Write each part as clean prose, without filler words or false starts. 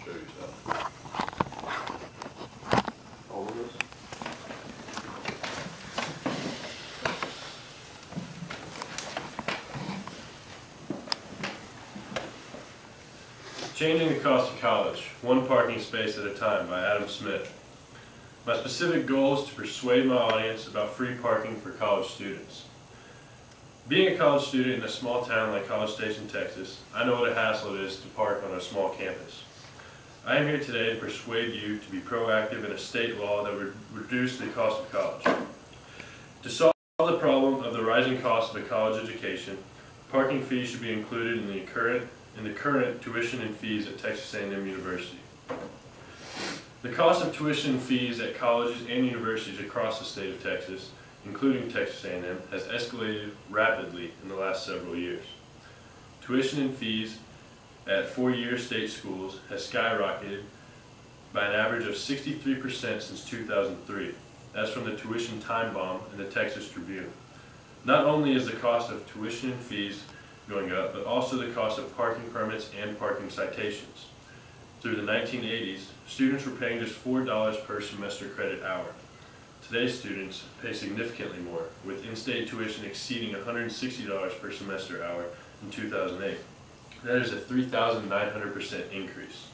show you something. All of this. Changing the Cost of College, One Parking Space at a Time by Adam Smith. My specific goal is to persuade my audience about free parking for college students. Being a college student in a small town like College Station, Texas, I know what a hassle it is to park on a small campus. I am here today to persuade you to be proactive in a state law that would reduce the cost of college. To solve the problem of the rising cost of a college education, parking fees should be included in the current tuition and fees at Texas A&M University. The cost of tuition and fees at colleges and universities across the state of Texas, including Texas A&M, has escalated rapidly in the last several years. Tuition and fees at four-year state schools has skyrocketed by an average of 63% since 2003. That's from the Tuition Time Bomb in the Texas Tribune. Not only is the cost of tuition and fees going up, but also the cost of parking permits and parking citations. Through the 1980s, students were paying just $4 per semester credit hour. Today's students pay significantly more, with in-state tuition exceeding $160 per semester hour in 2008. That is a 3,900% increase.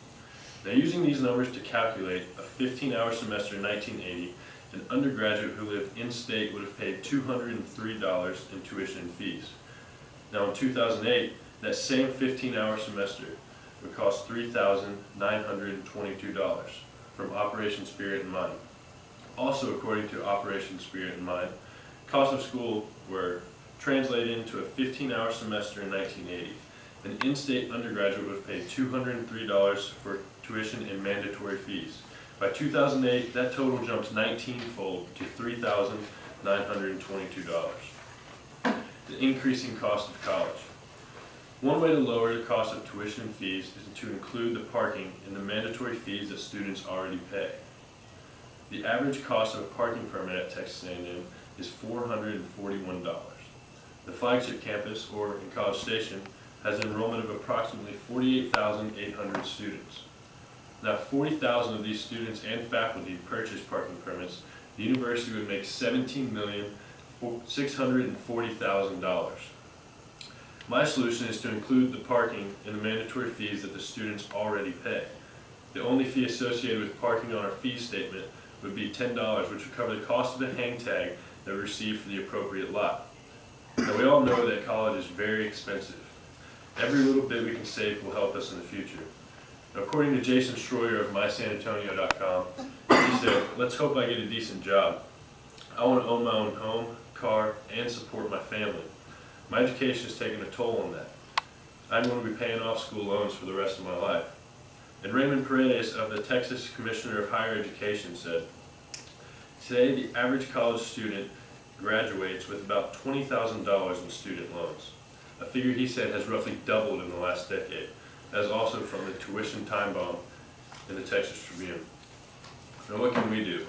Now, using these numbers to calculate a 15-hour semester in 1980, an undergraduate who lived in-state would have paid $203 in tuition and fees. Now in 2008, that same 15-hour semester would cost $3,922 from Operation Spirit in Mind. Also, according to Operation Spirit in Mind, cost of school were translated into a 15-hour semester in 1980. An in-state undergraduate would have paid $203 for tuition and mandatory fees. By 2008, that total jumped 19-fold to $3,922. The increasing cost of college. One way to lower the cost of tuition and fees is to include the parking in the mandatory fees that students already pay. The average cost of a parking permit at Texas A&M is $441. The flagship campus, or in College Station, has an enrollment of approximately 48,800 students. Now, 40,000 of these students and faculty purchase parking permits. The university would make $17,640,000. My solution is to include the parking in the mandatory fees that the students already pay. The only fee associated with parking on our fee statement would be $10, which would cover the cost of the hang tag that we receive for the appropriate lot. Now, we all know that college is very expensive. Every little bit we can save will help us in the future. Now, according to Jason Schroyer of mysanantonio.com, he said, "Let's hope I get a decent job. I want to own my own home, car, and support my family. My education has taken a toll on that. I'm going to be paying off school loans for the rest of my life." And Raymond Paredes of the Texas Commissioner of Higher Education said, "Today, the average college student graduates with about $20,000 in student loans, a figure he said has roughly doubled in the last decade." That is also from the Tuition Time Bomb in the Texas Tribune. Now, what can we do?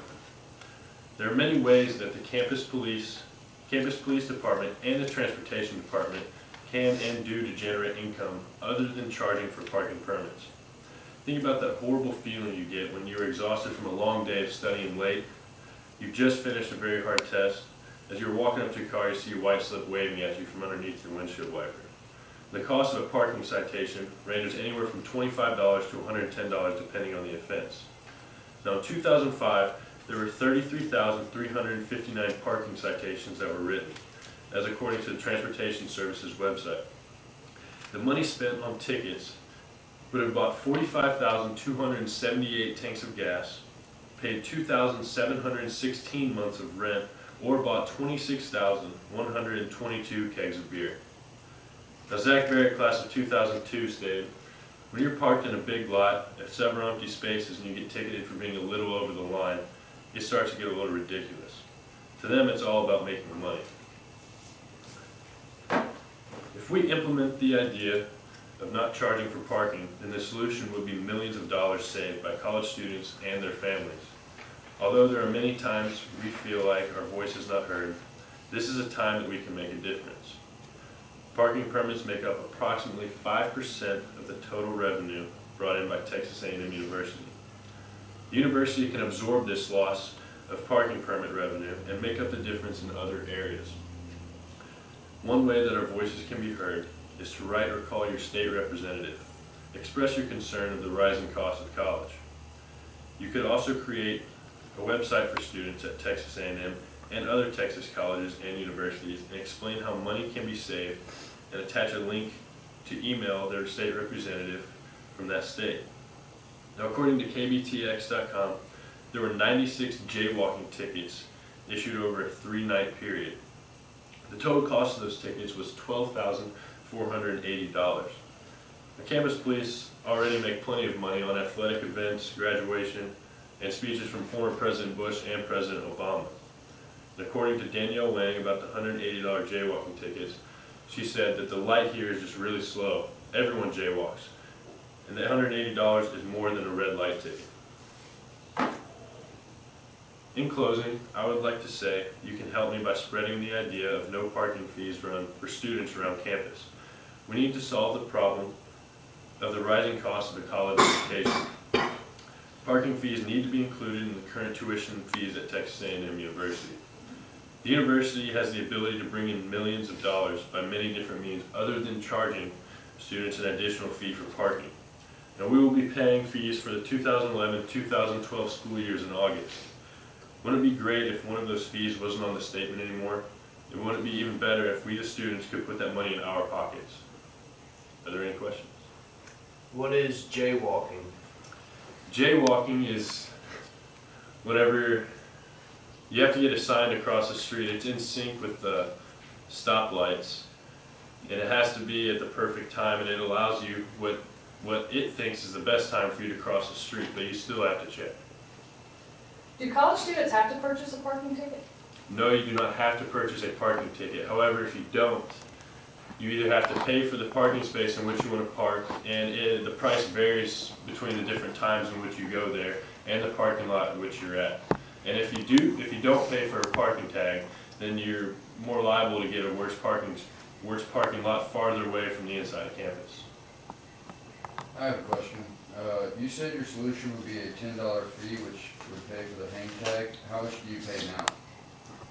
There are many ways that the campus police department and the transportation department can and do to generate income other than charging for parking permits. Think about that horrible feeling you get when you're exhausted from a long day of studying late. You've just finished a very hard test. As you're walking up to your car, you see a white slip waving at you from underneath your windshield wiper. The cost of a parking citation ranges anywhere from $25 to $110 depending on the offense. Now, in 2005, there were 33,359 parking citations that were written, as according to the Transportation Services website. The money spent on tickets would have bought 45,278 tanks of gas, paid 2,716 months of rent, or bought 26,122 kegs of beer. Now, Zach Barrett, class of 2002, stated, "When you're parked in a big lot, at several empty spaces, and you get ticketed for being a little over the line, it starts to get a little ridiculous. To them, it's all about making money." If we implement the idea of not charging for parking, then the solution would be millions of dollars saved by college students and their families. Although there are many times we feel like our voice is not heard, this is a time that we can make a difference. Parking permits make up approximately 5% of the total revenue brought in by Texas A&M University. The university can absorb this loss of parking permit revenue and make up the difference in other areas. One way that our voices can be heard is to write or call your state representative. Express your concern of the rising cost of college. You could also create a website for students at Texas A&M and other Texas colleges and universities and explain how money can be saved and attach a link to email their state representative from that state. Now, according to kbtx.com, there were 96 jaywalking tickets issued over a 3-night period. The total cost of those tickets was $12,480. The campus police already make plenty of money on athletic events, graduation, and speeches from former President Bush and President Obama. And according to Danielle Wang about the $180 jaywalking tickets, she said that the light here is just really slow. Everyone jaywalks. And the $180 is more than a red light ticket. In closing, I would like to say you can help me by spreading the idea of no parking fees for students around campus. We need to solve the problem of the rising cost of a college education. Parking fees need to be included in the current tuition fees at Texas A&M University. The university has the ability to bring in millions of dollars by many different means other than charging students an additional fee for parking. Now, we will be paying fees for the 2011-2012 school years in August. Wouldn't it be great if one of those fees wasn't on the statement anymore? And wouldn't it be even better if we, the students, could put that money in our pockets? Are there any questions? What is jaywalking? Jaywalking is whenever you have to get a sign across the street. It's in sync with the stoplights, and it has to be at the perfect time, and it allows you what it thinks is the best time for you to cross the street, but you still have to check. Do college students have to purchase a parking ticket? No, you do not have to purchase a parking ticket. However, if you don't, you either have to pay for the parking space in which you want to park, and the price varies between the different times in which you go there and the parking lot in which you're at. And if you don't pay for a parking tag, then you're more liable to get a worse parking lot farther away from the inside of campus. I have a question. You said your solution would be a $10 fee, which would pay for the hang tag. How much do you pay now?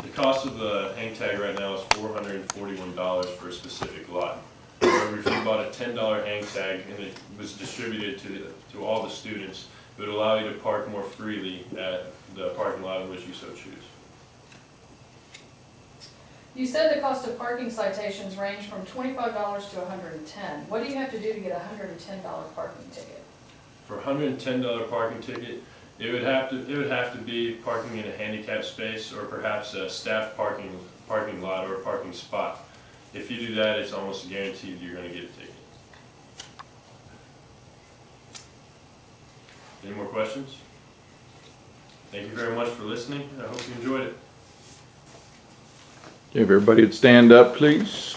The cost of the hang tag right now is $441 for a specific lot. However, if you bought a $10 hang tag and it was distributed to all the students, it would allow you to park more freely at the parking lot in which you so choose. You said the cost of parking citations range from $25 to $110. What do you have to do to get a $110 parking ticket? For a $110 parking ticket, it would have to be parking in a handicapped space or perhaps a staff parking lot or a parking spot. If you do that, it's almost guaranteed you're going to get a ticket. Any more questions? Thank you very much for listening. I hope you enjoyed it. Okay, if everybody would stand up, please.